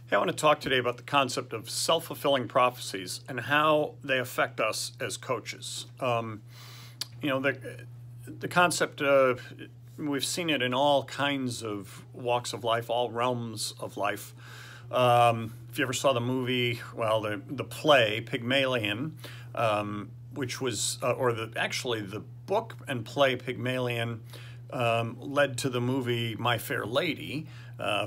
Hey, I want to talk today about the concept of self-fulfilling prophecies and how they affect us as coaches. The concept of, we've seen it in all kinds of walks of life, all realms of life. If you ever saw the movie, well, the play Pygmalion, which was, actually the book and play Pygmalion led to the movie My Fair Lady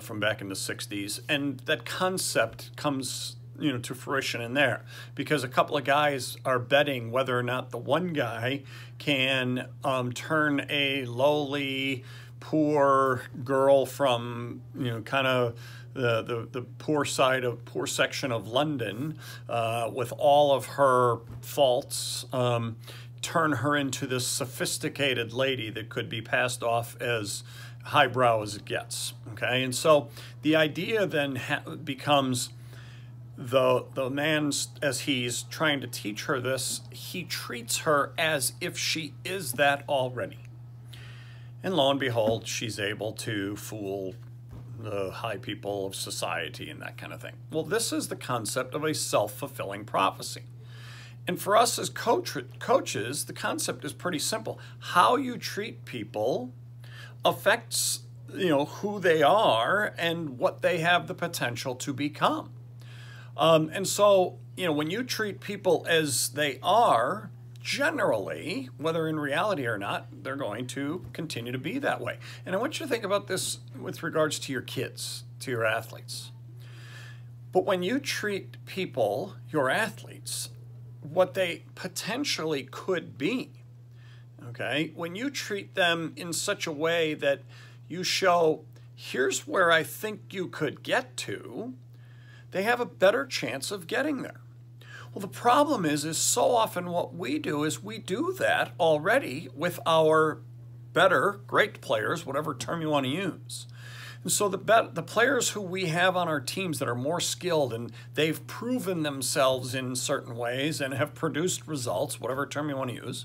from back in the 60s. And that concept comes to fruition in there because a couple of guys are betting whether or not the one guy can turn a lowly, poor girl from, kind of the poor section of London with all of her faults, turn her into this sophisticated lady that could be passed off as highbrow as it gets. Okay, and so the idea then becomes the man, as he's trying to teach her this, he treats her as if she is that already. And lo and behold, she's able to fool the high people of society and that kind of thing. Well, this is the concept of a self-fulfilling prophecy. And for us as coaches, the concept is pretty simple. How you treat people affects, who they are and what they have the potential to become. And so, when you treat people as they are, generally, whether in reality or not, they're going to continue to be that way. And I want you to think about this with regards to your kids, to your athletes. But when you treat people, your athletes, what they potentially could be, okay, when you treat them in such a way that you show, here's where I think you could get to, they have a better chance of getting there. Well, the problem is so often what we do is we do that already with our better, great players, whatever term you want to use. And so the players who we have on our teams that are more skilled and they've proven themselves in certain ways and have produced results, whatever term you want to use,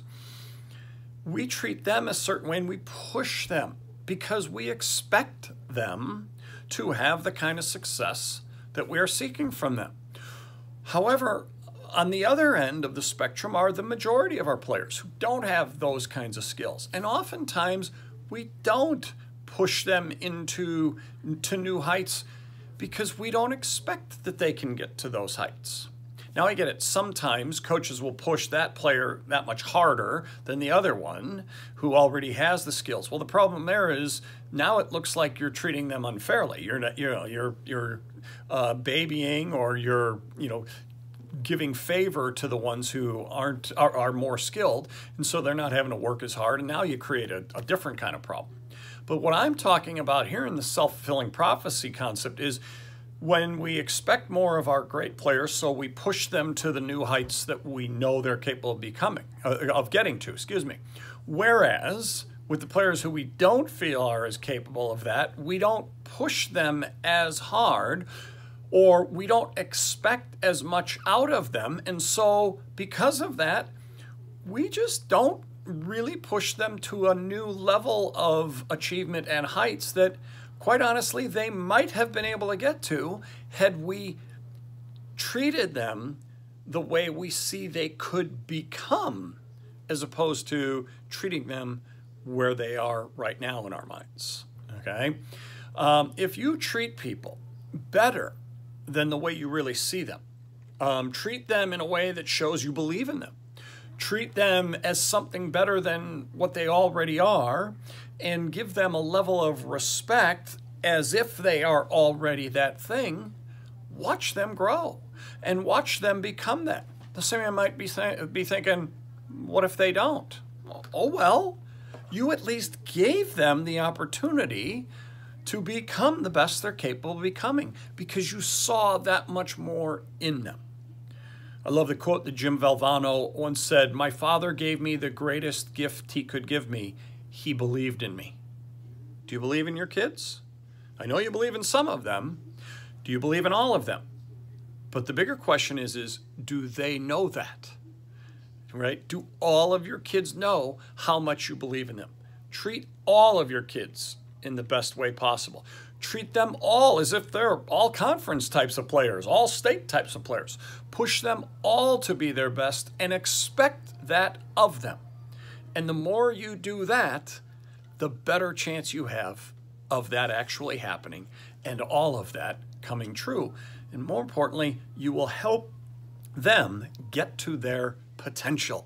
we treat them a certain way and we push them because we expect them to have the kind of success that we are seeking from them. However, on the other end of the spectrum are the majority of our players who don't have those kinds of skills. And oftentimes we don't push them to new heights because we don't expect that they can get to those heights. Now I get it, sometimes coaches will push that player that much harder than the other one who already has the skills. Well, the problem there is now it looks like you're treating them unfairly. You're babying, or you're giving favor to the ones who are more skilled, and so they're not having to work as hard, and now you create a different kind of problem. But what I'm talking about here in the self-fulfilling prophecy concept is when we expect more of our great players, so we push them to the new heights that we know they're capable of getting to, Whereas with the players who we don't feel are as capable of that, we don't push them as hard, or we don't expect as much out of them. And so because of that, we just don't really push them to a new level of achievement and heights that, quite honestly, they might have been able to get to had we treated them the way we see they could become, as opposed to treating them where they are right now in our minds, okay? If you treat people better than the way you really see them, treat them in a way that shows you believe in them, treat them as something better than what they already are, and give them a level of respect as if they are already that thing, watch them grow and watch them become that. The same way I might be thinking, what if they don't? Oh, well, you at least gave them the opportunity to become the best they're capable of becoming because you saw that much more in them. I love the quote that Jim Valvano once said, "My father gave me the greatest gift he could give me. He believed in me." Do you believe in your kids? I know you believe in some of them. Do you believe in all of them? But the bigger question is do they know that? Right? Do all of your kids know how much you believe in them? Treat all of your kids in the best way possible. Treat them all as if they're all conference types of players, all state types of players. Push them all to be their best and expect that of them. And the more you do that, the better chance you have of that actually happening and all of that coming true. And more importantly, you will help them get to their potential.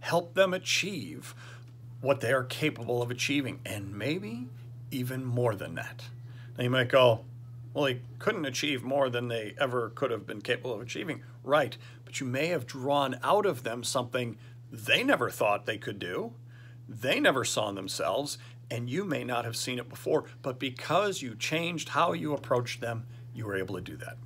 Help them achieve what they are capable of achieving, and maybe even more than that. Now you might go, well, they couldn't achieve more than they ever could have been capable of achieving. Right, but you may have drawn out of them something they never thought they could do, they never saw in themselves, and you may not have seen it before, but because you changed how you approached them, you were able to do that.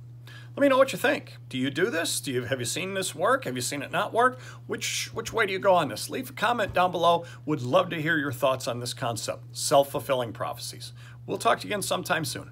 Let me know what you think. Do you do this? Have you seen this work? Have you seen it not work? Which way do you go on this? Leave a comment down below. Would love to hear your thoughts on this concept, self-fulfilling prophecies. We'll talk to you again sometime soon.